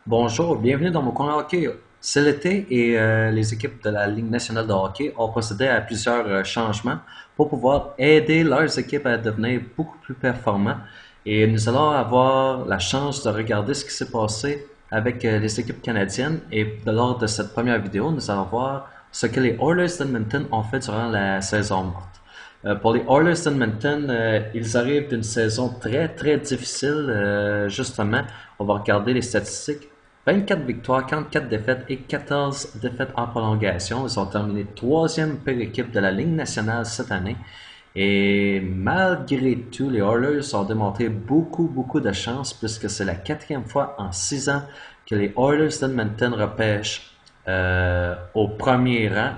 Bonjour, bienvenue dans mon coin hockey. C'est l'été et les équipes de la Ligue nationale de hockey ont procédé à plusieurs changements pour pouvoir aider leurs équipes à devenir beaucoup plus performants. Et nous allons avoir la chance de regarder ce qui s'est passé avec les équipes canadiennes. Et lors de cette première vidéo, nous allons voir ce que les Oilers d'Edmonton ont fait durant la saison morte. Pour les Oilers d'Edmonton, ils arrivent d'une saison très très difficile. Justement, on va regarder les statistiques. 24 victoires, 44 défaites et 14 défaites en prolongation. Ils ont terminé troisième pire équipe de la Ligue nationale cette année. Et malgré tout, les Oilers ont démontré beaucoup de chance puisque c'est la quatrième fois en 6 ans que les Oilers d'Edmonton repêchent au premier rang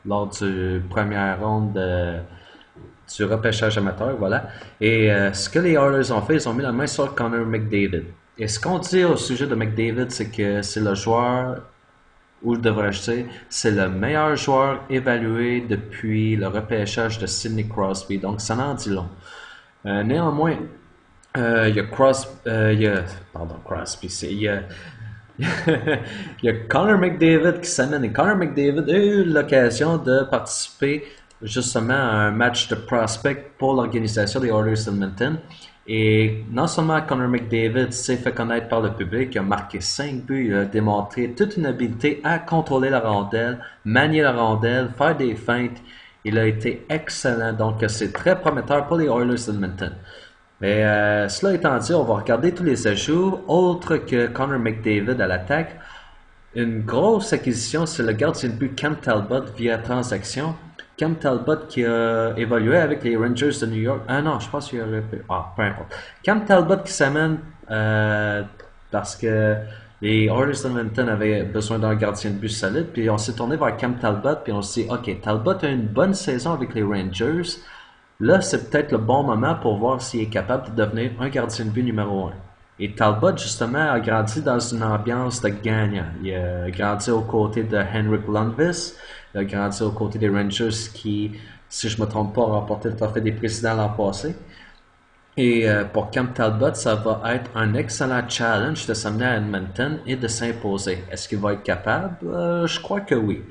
lors du premier round du repêchage amateur, voilà. Et ce que les Oilers ont fait, ils ont mis la main sur Connor McDavid. Et ce qu'on dit au sujet de McDavid, c'est que c'est le joueur, ou devrais-je dire, c'est le meilleur joueur évalué depuis le repêchage de Sidney Crosby. Donc ça en dit long. Néanmoins, il y a Crosby, pardon, Crosby, il y a Connor McDavid qui s'amène. Et Connor McDavid a eu l'occasion de participer justement à un match de prospect pour l'organisation des Oilers d'Edmonton. Et non seulement Connor McDavid s'est fait connaître par le public, il a marqué 5 buts, il a démontré toute une habileté à contrôler la rondelle, manier la rondelle, faire des feintes. Il a été excellent, donc c'est très prometteur pour les Oilers d'Edmonton. Mais cela étant dit, on va regarder tous les ajouts. Autre que Connor McDavid à l'attaque, une grosse acquisition, c'est le gardien de but Cam Talbot via transaction. Cam Talbot qui a évolué avec les Rangers de New York. Ah non, je pense qu'il aurait pu. Ah, peu importe. Cam Talbot qui s'amène parce que les Oilers d'Edmonton avaient besoin d'un gardien de but solide. Puis on s'est tourné vers Cam Talbot. Puis on s'est dit, OK, Talbot a une bonne saison avec les Rangers. Là, c'est peut-être le bon moment pour voir s'il est capable de devenir un gardien de but numéro un. Et Talbot, justement, a grandi dans une ambiance de gagnant. Il a grandi aux côtés de Henrik Lundqvist. Il a grandi aux côtés des Rangers qui, si je ne me trompe pas, ont remporté le trophée des présidents l'an passé. Et pour Cam Talbot, ça va être un excellent challenge de s'amener à Edmonton et de s'imposer. Est-ce qu'il va être capable? Je crois que oui.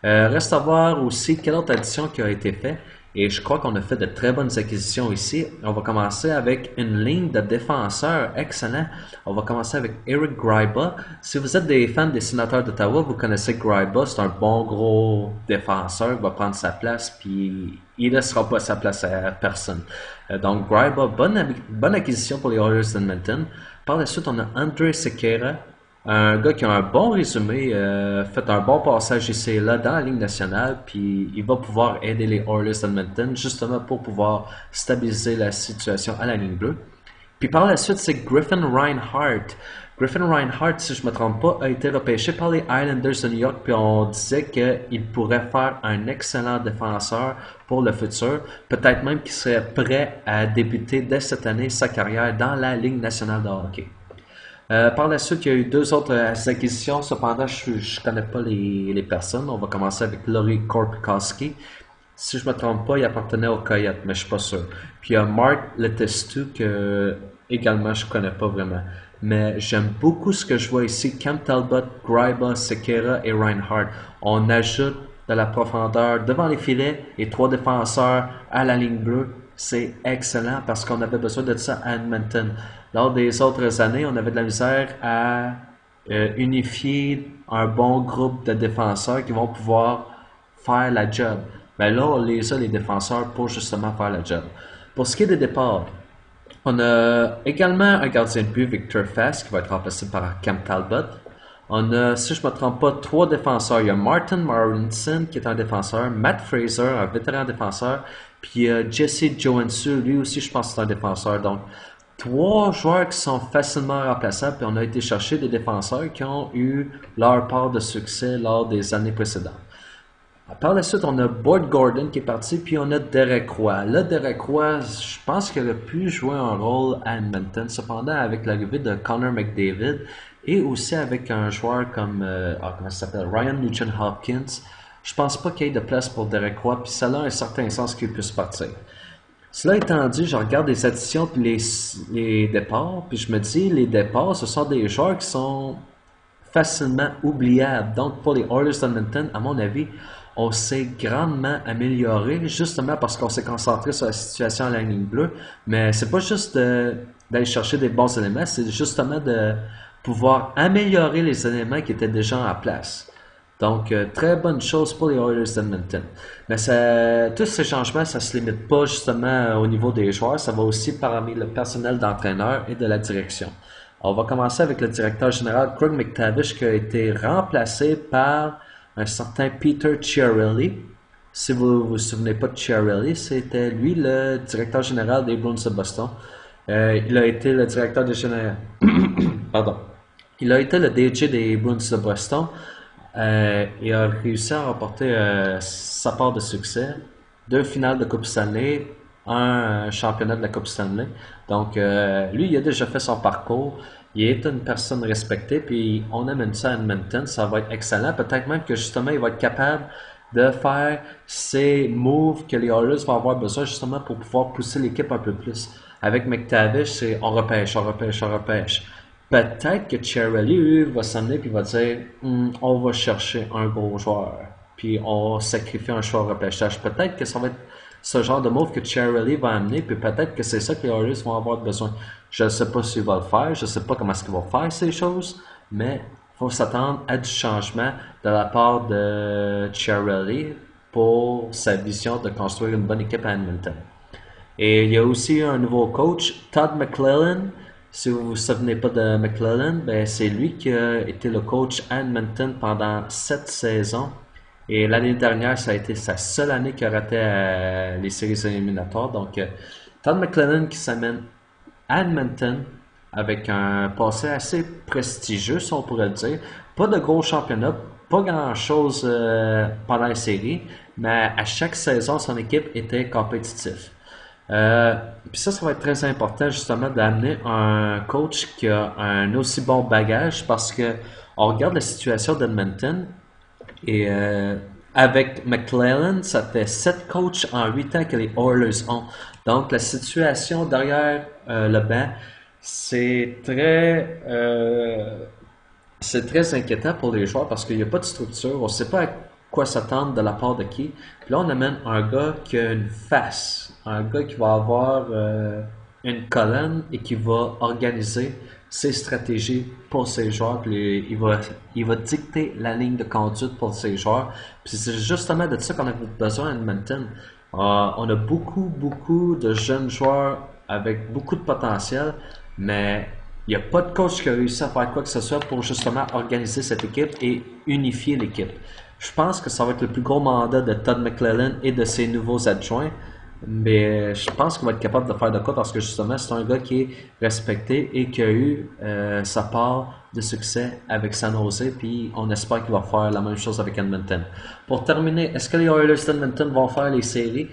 Reste à voir aussi quelle autre addition qui a été faite. Et je crois qu'on a fait de très bonnes acquisitions ici. On va commencer avec une ligne de défenseurs excellent. On va commencer avec Eric Gryba. Si vous êtes des fans des Sénateurs d'Ottawa, vous connaissez Gryba. C'est un bon gros défenseur. Il va prendre sa place, puis il ne laissera pas sa place à personne. Donc Gryba, bonne acquisition pour les Oilers d'Edmonton. Par la suite, on a André Sekera, un gars qui a un bon résumé, fait un bon passage ici et là dans la Ligue nationale, puis il va pouvoir aider les Oilers d'Edmonton justement pour pouvoir stabiliser la situation à la ligne bleue. Puis par la suite, c'est Griffin Reinhardt. Griffin Reinhardt, si je ne me trompe pas, a été repêché par les Islanders de New York, puis on disait qu'il pourrait faire un excellent défenseur pour le futur. Peut-être même qu'il serait prêt à débuter dès cette année sa carrière dans la Ligue nationale de hockey. Par la suite, il y a eu deux autres acquisitions. Cependant, je ne connais pas les personnes. On va commencer avec Laurie Korpikoski. Si je ne me trompe pas, il appartenait au Coyote, mais je ne suis pas sûr. Puis il y a Mark Letestu que également je ne connais pas vraiment. Mais j'aime beaucoup ce que je vois ici. Cam Talbot, Gryba, Sekera et Reinhardt. On ajoute de la profondeur devant les filets et trois défenseurs à la ligne bleue. C'est excellent parce qu'on avait besoin de ça à Edmonton. Lors des autres années, on avait de la misère à unifier un bon groupe de défenseurs qui vont pouvoir faire la job. Mais là, on les a, les défenseurs, pour justement faire la job. Pour ce qui est des départs, on a également un gardien de but, Victor Fast, qui va être remplacé par Cam Talbot. On a, si je ne me trompe pas, trois défenseurs. Il y a Martin Marinson, qui est un défenseur, Matt Fraser, un vétéran défenseur, puis Jesse Joensuu, lui aussi, je pense que c'est un défenseur. Donc, trois joueurs qui sont facilement remplaçables, puis on a été chercher des défenseurs qui ont eu leur part de succès lors des années précédentes. Par la suite, on a Boyd Gordon qui est parti, puis on a Derek Roy. Là, Derek Roy, je pense qu'il aurait pu jouer un rôle à Edmonton. Cependant, avec l'arrivée de Connor McDavid et aussi avec un joueur comme, comment ça s'appelle, Ryan Nugent-Hopkins, je pense pas qu'il y ait de place pour Derek Roy, puis ça a un certain sens qu'il puisse partir. Cela étant dit, je regarde les additions puis les départs, puis je me dis, les départs, ce sont des joueurs qui sont facilement oubliable. Donc, pour les Oilers d'Edmonton, à mon avis, on s'est grandement amélioré, justement parce qu'on s'est concentré sur la situation à la ligne bleue. Mais c'est pas juste d'aller chercher des bons éléments, c'est justement de pouvoir améliorer les éléments qui étaient déjà en place. Donc, très bonne chose pour les Oilers d'Edmonton. Mais tous ces changements, ça ne se limite pas justement au niveau des joueurs, ça va aussi parmi le personnel d'entraîneur et de la direction. On va commencer avec le directeur général Craig MacTavish qui a été remplacé par un certain Peter Chiarelli. Si vous ne vous souvenez pas de Chiarelli, c'était lui le directeur général des Bruins de Boston. Il a été le directeur général. Pardon. Il a été le DG des Bruins de Boston et a réussi à remporter sa part de succès. 2 finales de Coupe Stanley, un championnat de la Coupe Stanley. Donc, lui, il a déjà fait son parcours. Il est une personne respectée, puis on amène ça à Edmonton, ça va être excellent. Peut-être même que justement, il va être capable de faire ces moves que les Oilers vont avoir besoin justement pour pouvoir pousser l'équipe un peu plus. Avec MacTavish, c'est on repêche, on repêche, on repêche. Peut-être que Chiarelli, lui, va s'amener puis va dire on va chercher un gros joueur, puis on sacrifie un choix au repêchage. Peut-être que ça va être ce genre de move que Chiarelli va amener, puis peut-être que c'est ça que les Oilers vont avoir besoin. Je ne sais pas s'il va le faire, je ne sais pas comment est-ce qu'il va faire ces choses, mais il faut s'attendre à du changement de la part de Chiarelli pour sa vision de construire une bonne équipe à Edmonton. Et il y a aussi un nouveau coach, Todd McLellan. Si vous ne vous souvenez pas de McLellan, ben c'est lui qui a été le coach à Edmonton pendant 7 saisons. Et l'année dernière, ça a été sa seule année qu'il a raté les séries éliminatoires. Donc, Todd McLellan qui s'amène à Edmonton avec un passé assez prestigieux, si on pourrait le dire. Pas de gros championnats, pas grand-chose pendant les séries, mais à chaque saison, son équipe était compétitive. Puis ça va être très important justement d'amener un coach qui a un aussi bon bagage parce que on regarde la situation d'Edmonton et avec McLellan, ça fait 7 coachs en 8 ans que les Oilers ont. Donc la situation derrière le banc, c'est très inquiétant pour les joueurs parce qu'il n'y a pas de structure, on ne sait pas à quoi s'attendre de la part de qui. Puis là, on amène un gars qui a une face, un gars qui va avoir une colonne et qui va organiser ses stratégies pour ses joueurs. Puis il va dicter la ligne de conduite pour ses joueurs. Puis c'est justement de ça qu'on a besoin à Edmonton. On a beaucoup de jeunes joueurs avec beaucoup de potentiel, mais il n'y a pas de coach qui a réussi à faire quoi que ce soit pour justement organiser cette équipe et unifier l'équipe. Je pense que ça va être le plus gros mandat de Todd McLellan et de ses nouveaux adjoints, mais je pense qu'il va être capable de faire de quoi parce que justement c'est un gars qui est respecté et qui a eu sa part de succès avec San Jose, puis on espère qu'il va faire la même chose avec Edmonton. Pour terminer, est-ce que les Oilers d'Edmonton vont faire les séries?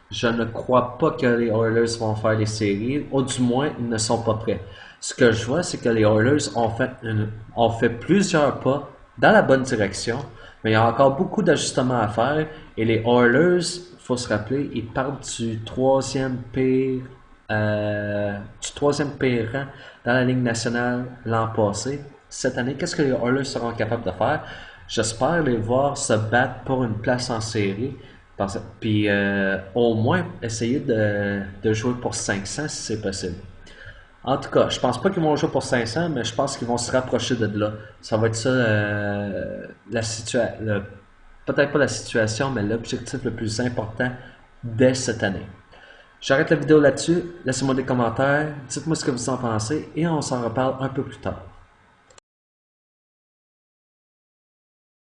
Je ne crois pas que les Oilers vont faire les séries, ou du moins ils ne sont pas prêts. Ce que je vois, c'est que les Oilers ont fait plusieurs pas dans la bonne direction, mais il y a encore beaucoup d'ajustements à faire. Et les Oilers, il faut se rappeler, ils partent du troisième pire rang dans la Ligue nationale l'an passé. Cette année, qu'est-ce que les Oilers seront capables de faire? J'espère les voir se battre pour une place en série. Puis au moins essayer de jouer pour 500 si c'est possible. En tout cas, je pense pas qu'ils vont jouer pour 500, mais je pense qu'ils vont se rapprocher de là. Ça va être ça la situation. Peut-être pas la situation, mais l'objectif le plus important dès cette année. J'arrête la vidéo là-dessus. Laissez-moi des commentaires. Dites-moi ce que vous en pensez et on s'en reparle un peu plus tard.